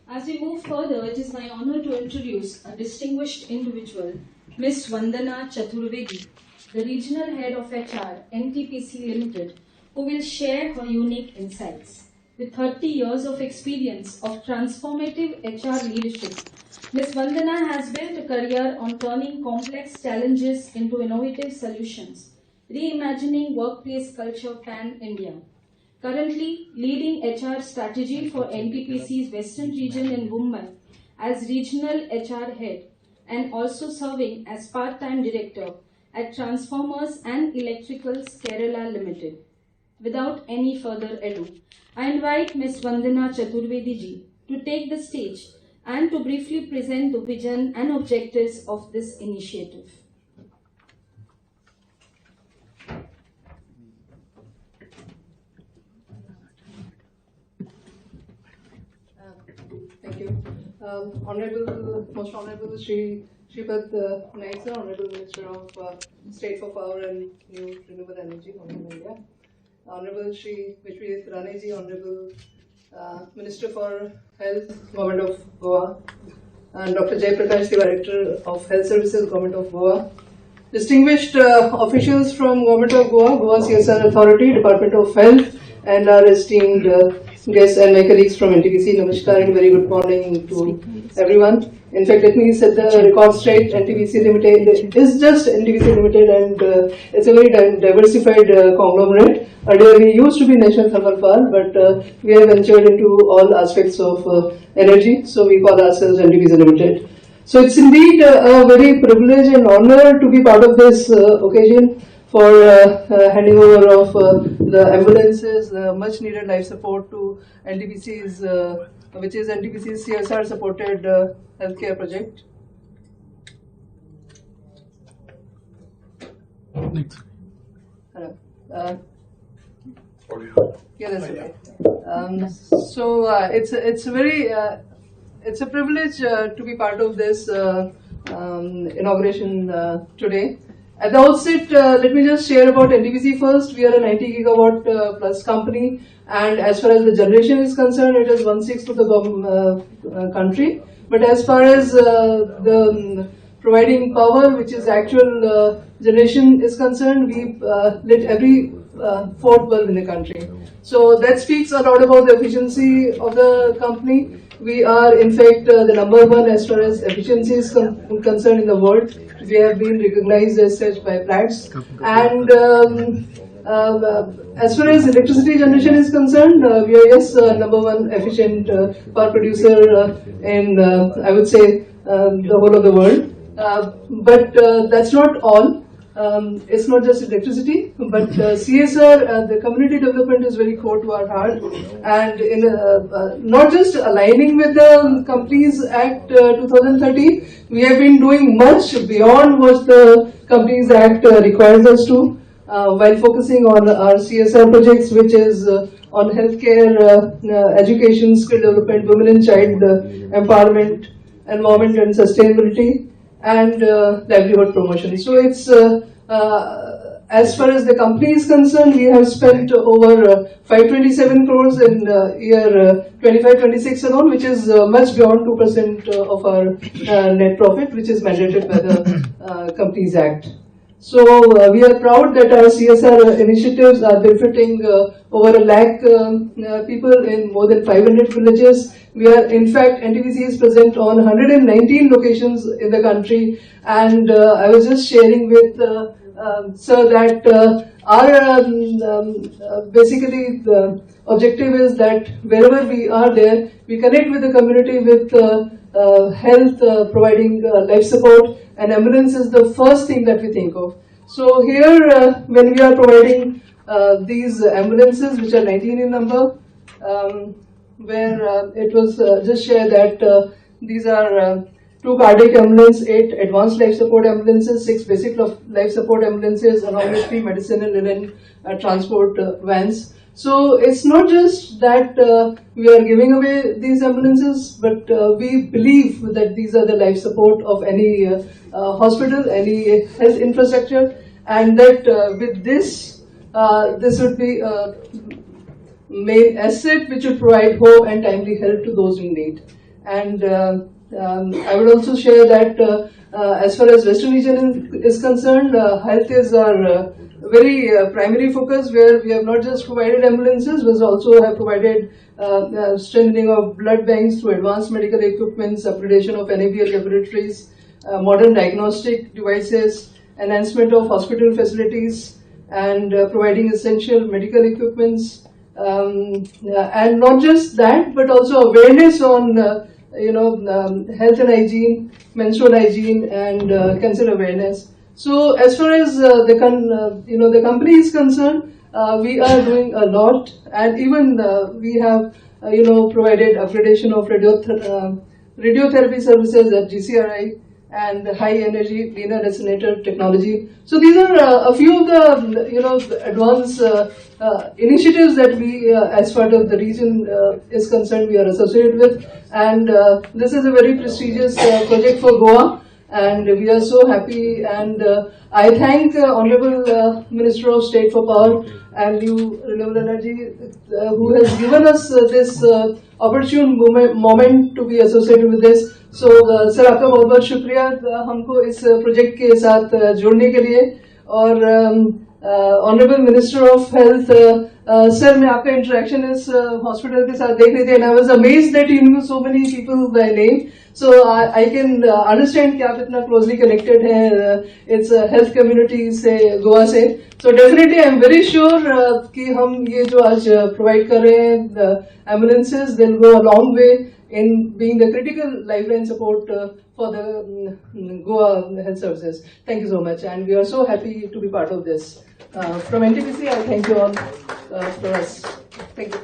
As we move further, it is my honor to introduce a distinguished individual, Ms. Vandana Chaturvedi, the Regional Head of HR, NTPC Limited, who will share her unique insights. With 30 years of experience of transformative HR leadership, Ms. Vandana has built a career on turning complex challenges into innovative solutions, reimagining workplace culture pan-India. Currently leading HR strategy for NTPC's Western region in Mumbai as Regional HR Head and also serving as part-time director at Transformers and Electricals Kerala Limited. Without any further ado, I invite Ms. Vandana Chaturvedi ji to take the stage and to briefly present the vision and objectives of this initiative. Thank you. Most Honorable Shripad Naik, Honorable Minister of State for Power and New Renewable Energy, Honorable India. Honorable Shri Vishwesh Raneji, Honorable Minister for Health, Government of Goa, and Dr. Jay Prakash, the Director of Health Services, Government of Goa. Distinguished officials from Government of Goa, Goa CSR Authority, Department of Health, and our esteemed guests and my colleagues from NTPC, Namaskar and very good morning to everyone. In fact, let me set the record straight. NTPC Limited is just NTPC Limited, and it's a very diversified conglomerate. Earlier we used to be National Thermal Power, but we have ventured into all aspects of energy, so we call ourselves NTPC Limited. So it's indeed a very privilege and honor to be part of this occasion for handing over of the ambulances, the much needed life support to NTPC's, which is NTPC's CSR supported healthcare project. Next. Hello. Yeah, that's okay. So it's a very it's a privilege to be part of this inauguration today. At the outset, let me just share about NTPC first. We are a 90 gigawatt plus company, and as far as the generation is concerned, it is 1/6 of the country. But as far as the providing power, which is actual generation, is concerned, we lit every fourth bulb in the country. So that speaks a lot about the efficiency of the company. We are, in fact, the number one as far as efficiency is concerned in the world. We have been recognized as such by Platts. And as far as electricity generation is concerned, we are, yes, number one efficient power producer in, I would say, the whole of the world. But that's not all. It's not just electricity, but CSR, the community development, is very core to our heart, and in not just aligning with the Companies Act 2013, we have been doing much beyond what the Companies Act requires us to, while focusing on our CSR projects, which is on healthcare, education, skill development, women and child empowerment, environment and sustainability, and livelihood promotion. So it's as far as the company is concerned, we have spent over 527 crores in year 25-26 alone, which is much beyond 2% of our net profit, which is mandated by the Companies Act. So we are proud that our CSR initiatives are benefiting over 1 lakh people in more than 500 villages. We are, in fact, NTPC is present on 119 locations in the country, and I was just sharing with sir that our basically the objective is that wherever we are there, we connect with the community with health, providing life support, and ambulance is the first thing that we think of. So here, when we are providing these ambulances, which are 19 in number, where it was just shared that these are 2 cardiac ambulances, 8 advanced life support ambulances, 6 basic life support ambulances, along with 3 medicinal and transport vans. So it's not just that we are giving away these ambulances, but we believe that these are the life support of any hospital, any health infrastructure, and that with this, this would be a main asset which would provide hope and timely help to those in need. And I would also share that as far as Western region is concerned, health is our very primary focus, where we have not just provided ambulances, but also have provided strengthening of blood banks through advanced medical equipments, upgradation of NABL laboratories, modern diagnostic devices, enhancement of hospital facilities, and providing essential medical equipments. And not just that, but also awareness on health and hygiene, menstrual hygiene, and cancer awareness. So as far as the company is concerned, we are doing a lot, and even we have provided upgradation of radiotherapy services at GCRI and high energy linear resonator technology. So these are a few of the advanced initiatives that we, as part of the region is concerned, we are associated with, and this is a very prestigious project for Goa. And we are so happy, and I thank Honorable Minister of State for Power and New Renewable Energy, who has given us this opportune moment to be associated with this. So, sir, आपका बहुत बहुत शुक्रिया हमको इस project के साथ जोड़ने के लिए. और Honorable Minister of Health, sir, मैं आपका इंटरेक्शन इस हॉस्पिटल के साथ देख रही थी, and I was amazed that you knew so many people by name. So I can understand कि आप इतना closely connected हैं इस health community से, गोवा से. So definitely I am very sure कि हम ये जो आज provide कर रहे हैं ambulances, they'll go a long way in being the critical lifeline support for the Goa health services. Thank you so much, and we are so happy to be part of this. From NTPC, I thank you all for us. Thank you.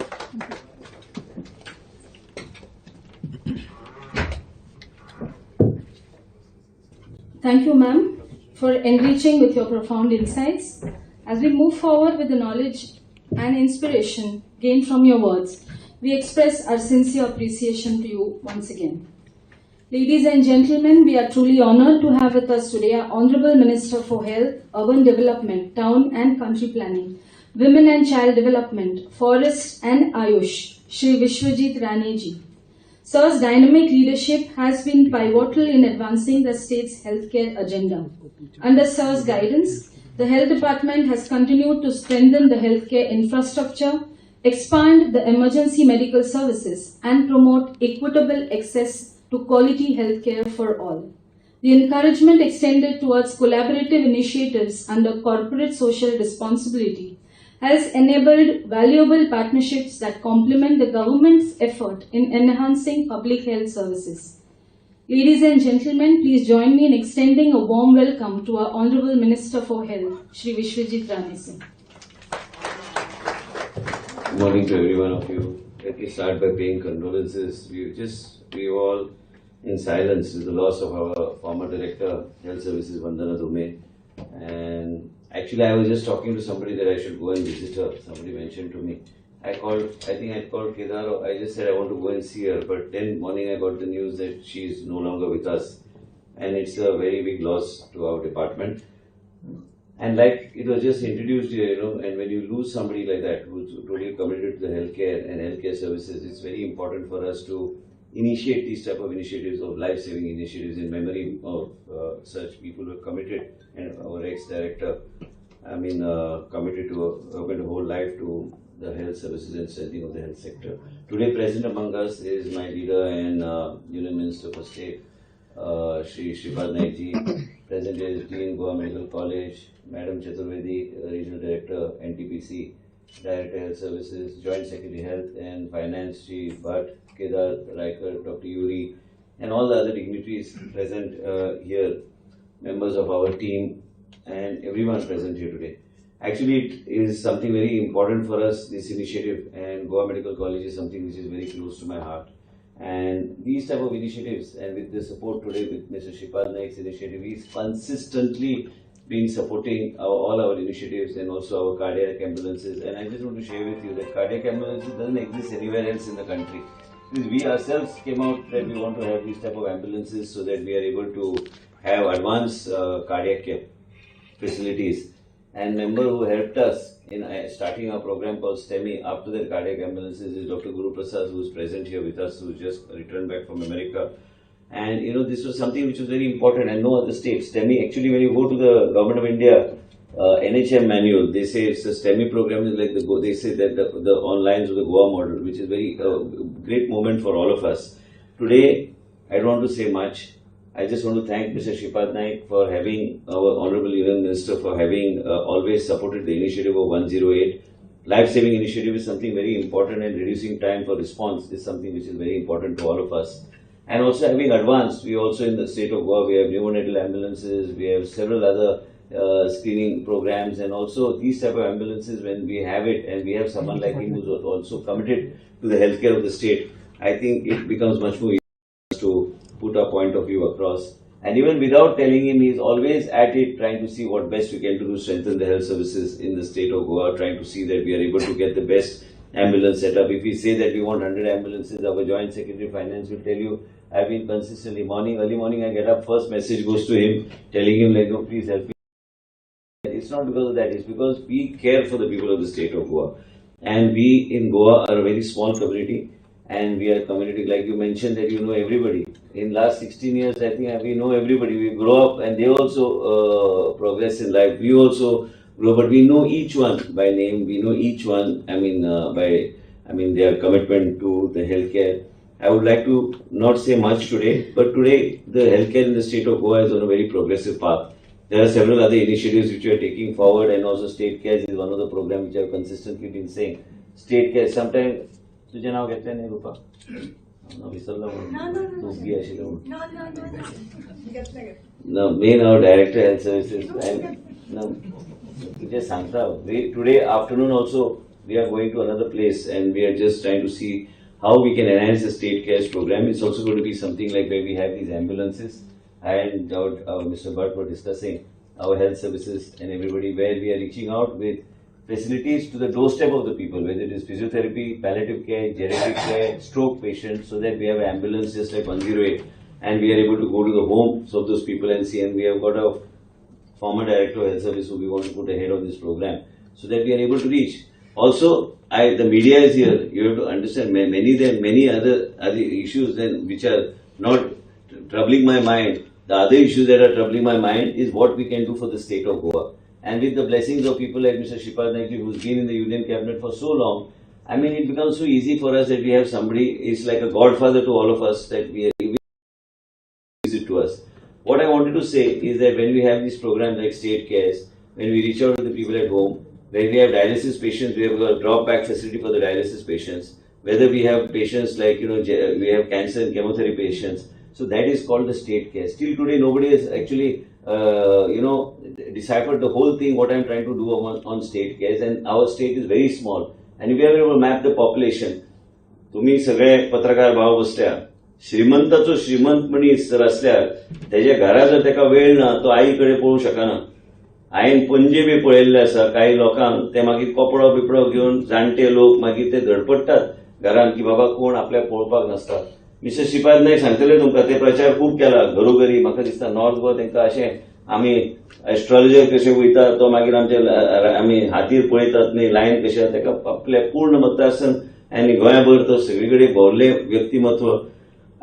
Thank you, ma'am, for enriching with your profound insights. As we move forward with the knowledge and inspiration gained from your words, we express our sincere appreciation to you once again. Ladies and gentlemen, we are truly honored to have with us today our Honorable Minister for Health, Urban Development, Town and Country Planning, Women and Child Development, Forest and Ayush, Shri Vishwajit Rane ji. Sir's dynamic leadership has been pivotal in advancing the state's healthcare agenda. Under Sir's guidance, the Health Department has continued to strengthen the healthcare infrastructure, expand the emergency medical services, and promote equitable access to quality healthcare for all. The encouragement extended towards collaborative initiatives under corporate social responsibility has enabled valuable partnerships that complement the government's effort in enhancing public health services. Ladies and gentlemen, please join me in extending a warm welcome to our Honorable Minister for Health, Shri Vishwajit Rane Singh. Good morning to every one of you. Let me start by paying condolences. We all in silence with the loss of our former Director, Health Services, Vandana Dhume. And actually, I was just talking to somebody that I should go and visit her. Somebody mentioned to me. I think I called Kedar. I just said I want to go and see her. But then morning I got the news that she is no longer with us. And it's a very big loss to our department. And like it was just introduced here, and when you lose somebody like that who's totally committed to the healthcare and healthcare services, it's very important for us to initiate these type of initiatives, of life-saving initiatives in memory of such people who are committed. And our ex-director, committed to open a whole life to the health services and strengthening of the health sector. Today present among us is my leader and Union Minister for State, Shri Shripad Naikji. Present is Dean Goa Medical College, Madam Chaturvedi, Regional Director, NTPC, Director Health Services, Joint Secretary Health and Finance, Shri Bhatt, Kedar, Raikar, Dr. Yuri, and all the other dignitaries present here, members of our team, and everyone present here today. Actually, it is something very important for us, this initiative, and Goa Medical College is something which is very close to my heart. And these type of initiatives, and with the support today with Mr. Shripad Naik's initiative, he's consistently been supporting all our initiatives and also our cardiac ambulances. And I just want to share with you that cardiac ambulances doesn't exist anywhere else in the country. We ourselves came out that we want to have these type of ambulances so that we are able to have advanced cardiac care facilities. and member who helped us in starting our program called STEMI after the cardiac ambulances is Dr. Guru Prasad, who is present here with us, who just returned back from America. And this was something which was very important, and no other state. STEMI, actually, when you go to the Government of India NHM manual, they say it's a STEMI program is like they say that the on lines of the Goa model, which is very great moment for all of us. Today, I don't want to say much. I just want to thank Mr. Shripad Naik for having our Honorable Union Minister for having always supported the initiative of 108. Life-saving initiative is something very important, and reducing time for response is something which is very important to all of us. And also having advanced, we also in the state of Goa, we have neonatal ambulances, we have several other screening programs, and also these type of ambulances, when we have it and we have someone like him who's also committed to the healthcare of the state, I think it becomes much more easier to put our point of view across. And even without telling him, he's always at it, trying to see what best we can do to strengthen the health services in the state of Goa, trying to see that we are able to get the best ambulance setup. If we say that we want 100 ambulances, our Joint Secretary of Finance will tell you, I've been consistently early morning I get up, first message goes to him, telling him like, no, please help me. It's not because of that, it's because we care for the people of the state of Goa. And we in Goa are a very small community, and we are a community, like you mentioned, that you know everybody. In last 16 years, I think we know everybody. We grow up and they also progress in life. We also grow, but we know each one by name. We know each one, their commitment to the healthcare. I would like to not say much today, but today the healthcare in the state of Goa is on a very progressive path. There are several other initiatives which we are taking forward, and also State Cares is one of the programs which I have consistently been saying. State Cares, sometimes, तुझे नाव घेतलं नाही रूपा? No, main our Director Health Services, and no, तुझे सांगता. Today afternoon also we are going to another place, and we are just trying to see how we can enhance the State Cares program. It's also going to be something like where we have these ambulances, and Mr. Bhatt were discussing our health services and everybody, where we are reaching out with facilities to the doorstep of the people, whether it is physiotherapy, palliative care, geriatric care, stroke patients, so that we have an ambulance just like 108, and we are able to go to the homes of those people and see. And we have got a former Director of Health Service who we want to put ahead of this program, so that we are able to reach. Also, the media is here. You have to understand many other issues which are not troubling my mind. The other issues that are troubling my mind is what we can do for the state of Goa. And with the blessings of people like Mr. Shripad Naik, who's been in the Union Cabinet for so long, it becomes so easy for us that we have somebody, it's like a godfather to all of us, that we visit to us. What I wanted to say is that when we have these programs like State Cares, when we reach out to the people at home, when we have dialysis patients, we have a drop-back facility for the dialysis patients. Whether we have patients like, we have cancer and chemotherapy patients. So that is called the State Care. Still today, nobody has actually, deciphered the whole thing, what I'm trying to do on State Cares. And our state is very small. And if we are able to map the population, तुम्ही सगळे पत्रकार भाव बसल्या, श्रीमंताचो श्रीमंत मनीस जर असल्यार त्याच्या घरा जर त्याका वेळ ना, तो आईकडे पळू शकना. हायेन पणजे बी पळयल्ले आसा, काही लोकांक ते मागीर कपडो बिपडो घेवन जाणटे लोक मागीर ते धडपडटात घरान की बाबा कोण आपल्याक पळोवपाक नासता. मिस्टर श्रीपाद नायक सांगतले तुमकां, ते प्रचार खूब केला घरोघरी. म्हाका दिसता नॉर्थ गोवा तांकां अशें आमी एस्ट्रॉलॉजर कशे वयता, तो मागीर आमी हातीर पळयतात न्ही लायन कशें, ताका आपल्या पूर्ण मतदारसंघ आनी गोंयभर तो सगळीकडे भोवले व्यक्तिमत्व.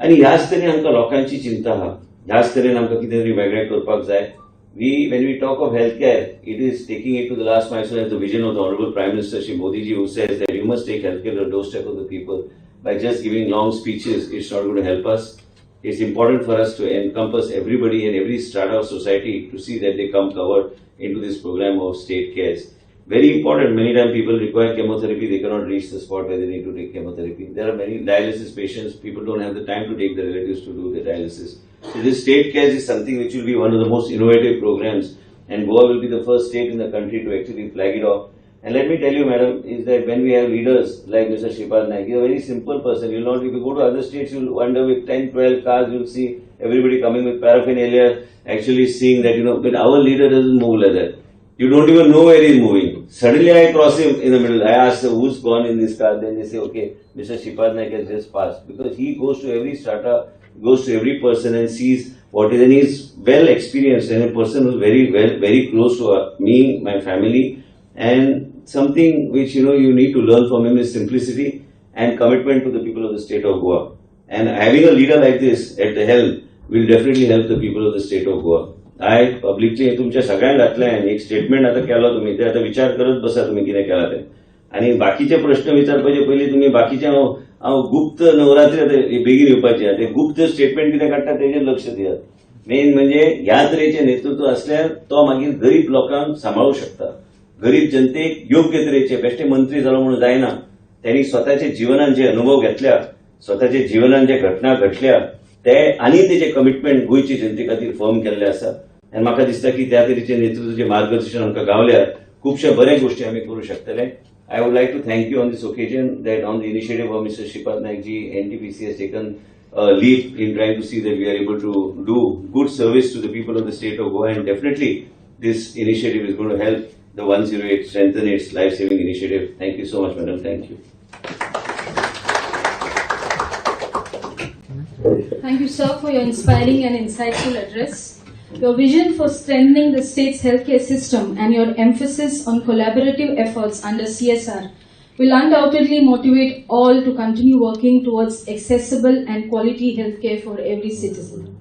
आनी ह्याच तरेन आमकां लोकांची चिंता आहा, ह्याच तरेन आमकां कितें तरी वेगळें करपाक जाय. When we talk of healthcare, it is taking it to the last milestone as the vision of the Honorable Prime Minister Shri Modi ji, who says that you must take healthcare to the doorstep of the people. By just giving long speeches, it's not going to help us. It's important for us to encompass everybody and every strata of society to see that they come covered into this program of State Cares. Very important. Many times people require chemotherapy, they cannot reach the spot where they need to take chemotherapy. There are many dialysis patients, people don't have the time to take the relatives to do the dialysis. So this State Cares is something which will be one of the most innovative programs, and Goa will be the first state in the country to actually flag it off. And let me tell you, madam, is that when we have leaders like Mr. Shripad Naik, he's a very simple person. If you go to other states, you'll wonder with 10, 12 cars, you'll see everybody coming with paraphernalia, actually seeing that, but our leader doesn't move like that. You don't even know where he's moving. Suddenly I cross him in the middle. I ask who's gone in this car. Then they say, okay, Mr. Shripad Naik has just passed. Because he goes to every strata, goes to every person and sees what is, and he's well experienced and a person who's very close to me, my family, and something which you need to learn from him is simplicity and commitment to the people of the state of Goa. And having a leader like this at the helm will definitely help the people of the state of Goa. I publicly तुमच्या सगळ्यांक घातलें आनी एक statement आता केलो तुम्ही ते आता विचार करत बसा तुम्ही कितें केला ते आणि बाकीचे प्रश्न विचारपाचे पयलीं तुम्ही बाकीचे हांव गुप्त नवरात्री आता बेगीन येवपाची ते गुप्त स्टेटमेंट कितें काडटा तेजेर लक्ष दियात. मेन म्हणजे ह्या तरेचें नेतृत्व असल्यार तो मागीर गरीब लोकांक सांबाळूंक शकता. गरीब जनतेक योग्य तरेचे बेश्टे मंत्री जालो म्हणून जायना. त्यांनी स्वतःच्या जीवनात जे अनुभव घेतल्या, स्वतःच्या जीवनात जे घटना घडल्या ते आनी तेजे कमिटमेंट गोंयचे जनते खातीर फर्म केल्ले आसा. आनी म्हाका दिसता की त्या तरेचे नेतृत्वाचे मार्गदर्शन आमकां गावल्यार खुबशा बऱ्या गोष्टी आमी करूं शकतले. I would like to thank you on this occasion that on the initiative of Mr. Shripad Naikji, NTPC has taken a leap in trying to see that we are able to do good service to the people of the state of Goa, and definitely this initiative is going to help the 108 strengthen its life-saving initiative. Thank you so much, madam. Thank you. Thank you, sir, for your inspiring and insightful address. Your vision for strengthening the state's healthcare system and your emphasis on collaborative efforts under CSR will undoubtedly motivate all to continue working towards accessible and quality healthcare for every citizen.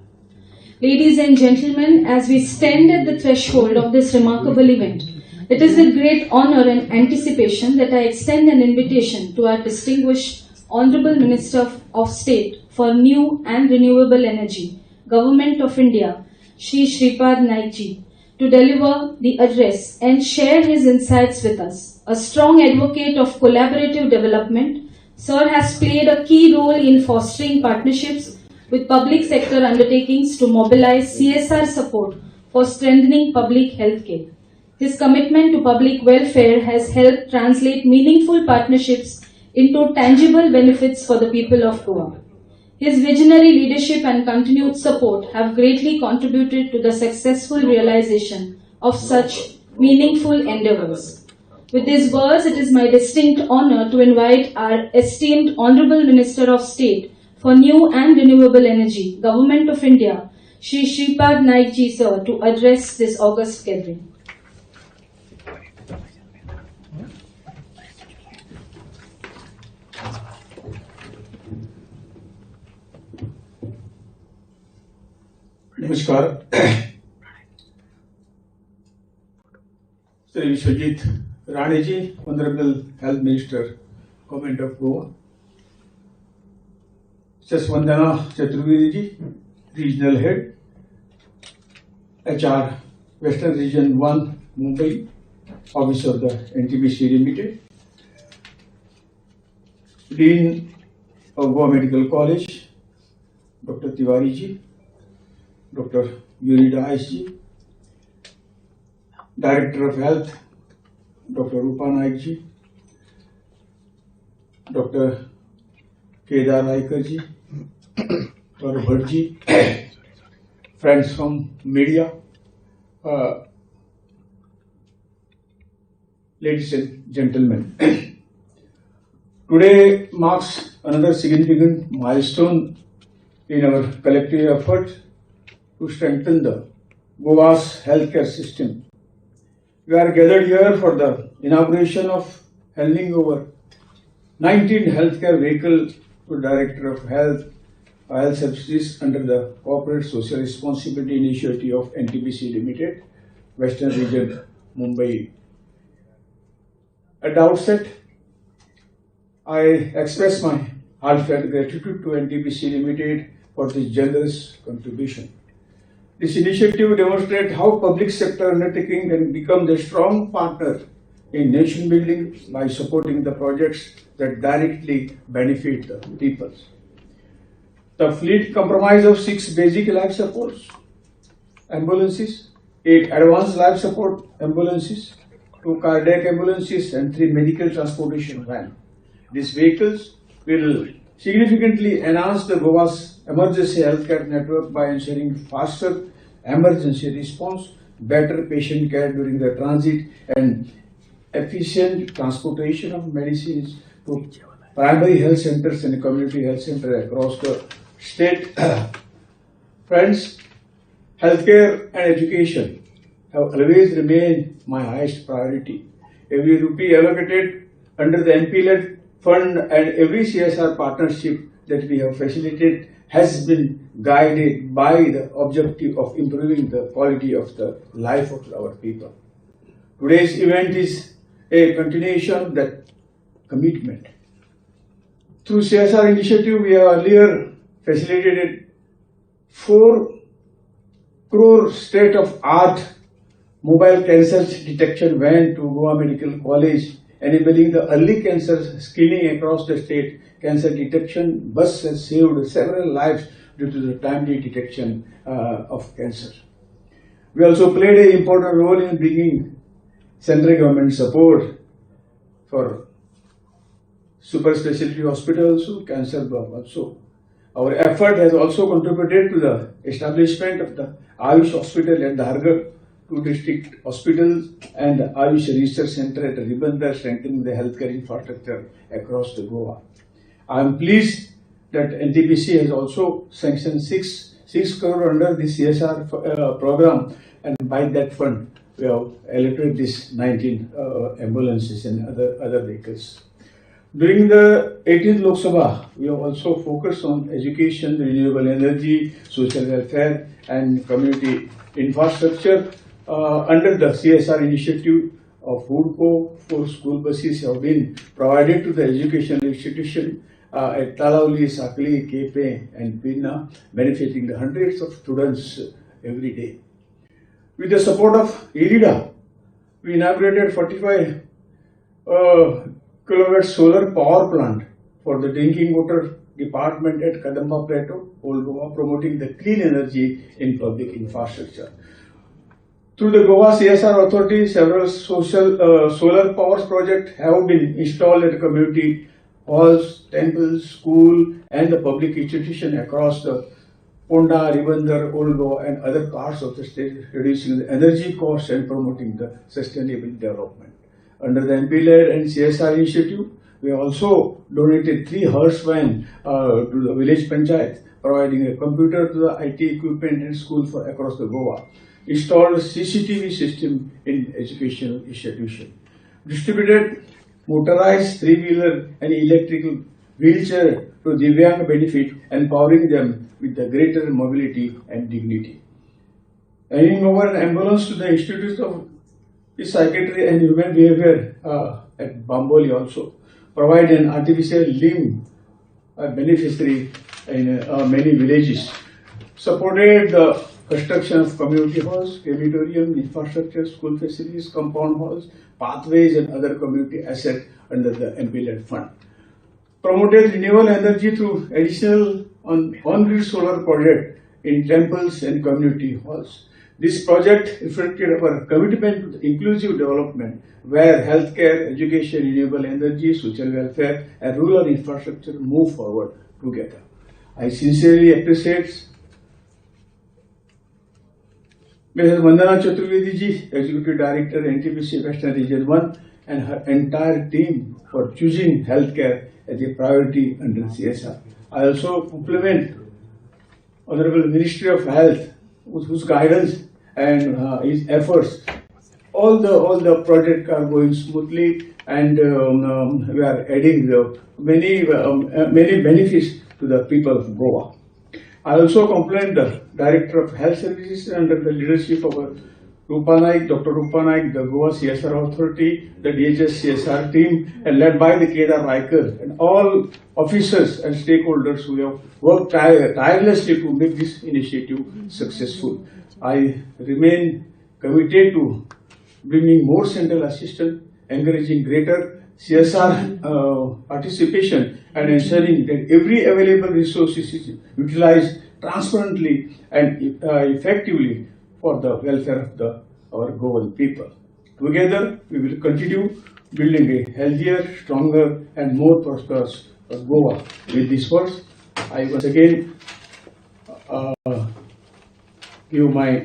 Ladies and gentlemen, as we stand at the threshold of this remarkable event, it is with great honor and anticipation that I extend an invitation to our distinguished Honorable Minister of State for New and Renewable Energy, Government of India, Shri Shripad Naikji, to deliver the address and share his insights with us. A strong advocate of collaborative development, Sir has played a key role in fostering partnerships with public sector undertakings to mobilize CSR support for strengthening public healthcare. His commitment to public welfare has helped translate meaningful partnerships into tangible benefits for the people of Goa. His visionary leadership and continued support have greatly contributed to the successful realization of such meaningful endeavors. With these words, it is my distinct honor to invite our esteemed Honorable Minister of State for New and Renewable Energy, Government of India, Shri Shripad Naikji, sir, to address this august gathering. नमस्कार. Sri Vishwajit Raneji, Honorable Health Minister, Government of Goa. Mrs. Vandana Chaturvedi, Regional Head, HR, Western Region 1, Mumbai, Office of the NTPC Limited. Dean of Goa Medical College, Dr. Tiwari ji, Dr. Yurida Aishji, Director of Health, Dr. Rupa Naikji, Dr. Kedar Aikarji, Dr. Bharji, friends from media, ladies and gentlemen. Today marks another significant milestone in our collective effort to strengthen the Goa's healthcare system. We are gathered here for the inauguration of handing over 19 healthcare vehicles to Director of Health Services under the Corporate Social Responsibility Initiative of NTPC Limited, Western Region, Mumbai. At the outset, I express my heartfelt gratitude to NTPC Limited for this generous contribution. This initiative demonstrates how public sector undertaking can become the strong partner in nation building by supporting the projects that directly benefit the people. The fleet comprises of 6 basic life support ambulances, 8 advanced life support ambulances, 2 cardiac ambulances, and 3 medical transportation vans. These vehicles will significantly enhance the Goa's emergency healthcare network by ensuring faster emergency response, better patient care during the transit, and efficient transportation of medicines to primary health centers and community health centers across the state. Friends, Healthcare and education have always remained my highest priority. Every rupee allocated under the MP-led fund and every CSR partnership that we have facilitated has been guided by the objective of improving the quality of the life of our people. Today's event is a continuation of that commitment. Through CSR initiative, we have earlier facilitated 4 crore state-of-art mobile cancer detection van to Goa Medical College, enabling the early cancer screening across the state. Cancer detection bus has saved several lives due to the timely detection of cancer. We also played an important role in bringing central government support for super specialty hospitals, cancer also. Our effort has also contributed to the establishment of the Ayush Hospital at Dhargar, 2 district hospitals, and the Ayush Research Center at Ribandar, strengthening the healthcare infrastructure across the Goa. I am pleased that NTPC has also sanctioned 6 crore under the CSR program, and by that fund we have allocated this 19 ambulances and other vehicles. During the 18th Lok Sabha, we have also focused on education, renewable energy, social welfare, and community infrastructure. Under the CSR initiative of Foodco, 4 school buses have been provided to the educational institution at Talauli, Sakli, Kepe, and Pinna, benefiting the hundreds of students every day. With the support of IRIDA, we inaugurated 45 kilowatt solar power plant for the drinking water department at Kadamba Plateau, Old Goa, promoting the clean energy in public infrastructure. Through the Goa CSR Authority, several solar power projects have been installed at community halls, temples, school, and the public institution across the Ponda, Ribandar, Old Goa, and other parts of the state, reducing the energy costs and promoting the sustainable development. Under the MP-led and CSR initiative, we also donated 3 horse vans to the village panchayat, providing a computer to the IT equipment and school for across the Goa. Installed CCTV system in educational institution. Distributed motorized 3-wheeler and electrical wheelchair to Divyang benefit, empowering them with the greater mobility and dignity. Handing over an ambulance to the Institute of Psychiatry and Human Behavior at Bamboli also. Provide an artificial limb beneficiary in many villages. Supported the construction of community halls, crematorium, infrastructure, school facilities, compound halls, pathways, and other community assets under the MP-led fund. Promoted renewable energy through additional on-grid solar project in temples and community halls. This project reflected our commitment to the inclusive development, where healthcare, education, renewable energy, social welfare, and rural infrastructure move forward together. I sincerely appreciate Mrs. Vandana Chaturvedi ji, Executive Director, NTPC Western Region 1, and her entire team for choosing healthcare as a priority under CSR. I also compliment Honorable Ministry of Health, whose guidance and his efforts. All the projects are going smoothly, and we are adding many benefits to the people of Goa. I also compliment the Director of Health Services under the leadership of Rupa Naik, Dr. Rupa Naik, the Goa CSR Authority, the DHS CSR team, and led by the Kedar Raikar, and all officers and stakeholders who have worked tirelessly to make this initiative successful. I remain committed to bringing more central assistance, encouraging greater CSR participation, and ensuring that every available resource is utilized transparently and effectively for the welfare of our Goan people. Together, we will continue building a healthier, stronger, and more prosperous Goa. With these words, I once again give my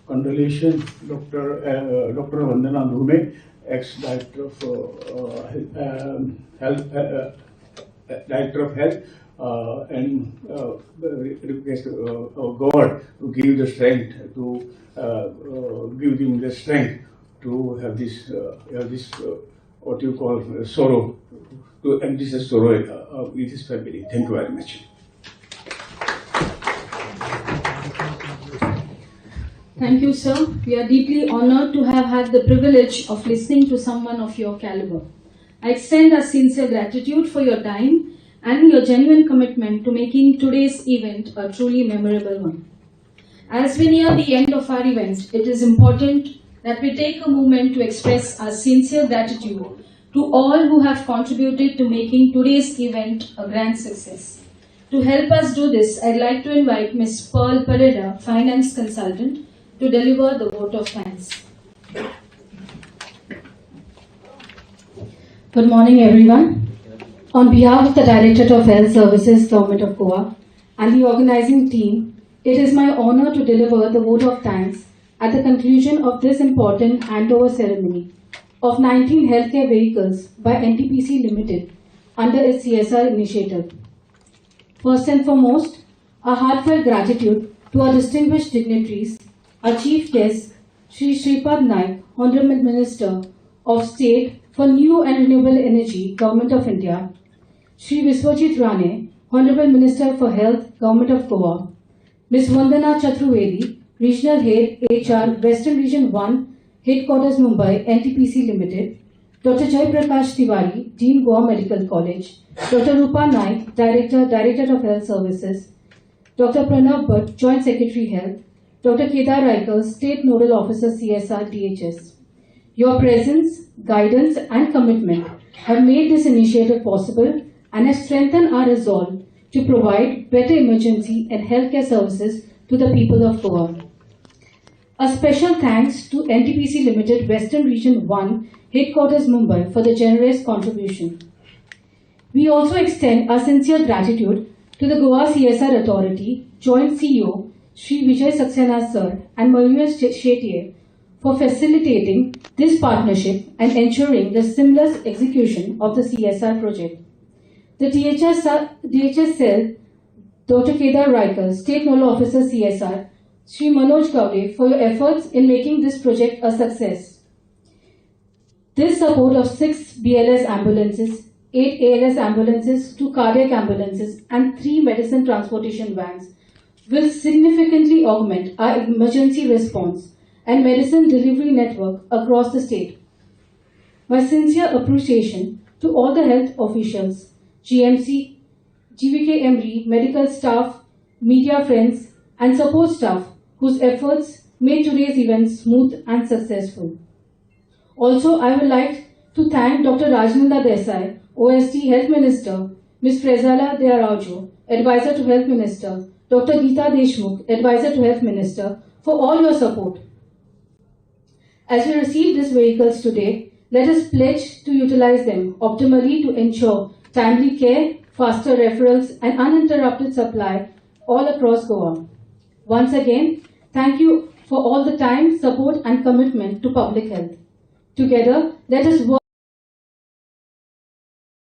condolence, Dr. Vandana Dhume, ex-Director of Health, and request God to give the strength to give him the strength to have this what you call sorrow, to end this sorrow with his family. Thank you very much. Thank you, sir. We are deeply honored to have had the privilege of listening to someone of your caliber. I extend our sincere gratitude for your time and your genuine commitment to making today's event a truly memorable one. As we near the end of our event, it is important that we take a moment to express our sincere gratitude to all who have contributed to making today's event a grand success. To help us do this, I'd like to invite Ms. Pearl Pereira, Finance Consultant, to deliver the vote of thanks. Good morning, everyone. On behalf of the Directorate of Health Services, Government of Goa, and the organizing team, it is my honor to deliver the vote of thanks at the conclusion of this important handover ceremony of 19 healthcare vehicles by NTPC Limited under its CSR initiative. First and foremost, a heartfelt gratitude to our distinguished dignitaries, our chief guest, Shri Shripad Naik, Honorable Minister of State for New and Renewable Energy, Government of India, Shri Viswajit Rane, Honorable Minister for Health, Government of Goa, Ms. Vandana Chaturvedi, Regional Head, HR, Western Region 1, Headquarters Mumbai, NTPC Limited, Dr. Jai Prakash Tiwari, Dean Goa Medical College, Dr. Rupa Naik, Director of Health Services, Dr. Pranav Bhatt, Joint Secretary Health, Dr. Kedar Raikar, State Nodal Officer CSR DHS. Your presence, guidance and commitment have made this initiative possible and have strengthened our resolve to provide better emergency and healthcare services to the people of Goa. A special thanks to NTPC Limited Western Region 1, Headquarters Mumbai for the generous contribution. We also extend our sincere gratitude to the Goa CSR Authority, Joint CEO, Shri Vijay Saxena Sir and Mayur Shetye for facilitating this partnership and ensuring the seamless execution of the CSR project. The DHS cell, Dr. Kedar Raikar, State Nodal Officer CSR, Shri Manoj Gaude for your efforts in making this project a success. This support of 6 BLS ambulances, 8 ALS ambulances, 2 cardiac ambulances and 3 medicine transportation vans will significantly augment our emergency response and medicine delivery network across the state. My sincere appreciation to all the health officials, GMC, GVK MRI, medical staff, media friends, and support staff whose efforts made today's event smooth and successful. Also, I would like to thank Dr. Rajnanda Desai, OSD Health Minister, Ms. Prezala Dearaujo, Advisor to Health Minister, Dr. Geeta Deshmukh, Advisor to Health Minister, for all your support. As we receive these vehicles today, let us pledge to utilize them optimally to ensure timely care, faster referrals, and uninterrupted supply all across Goa. Once again, thank you for all the time, support, and commitment to public health. Together, let us work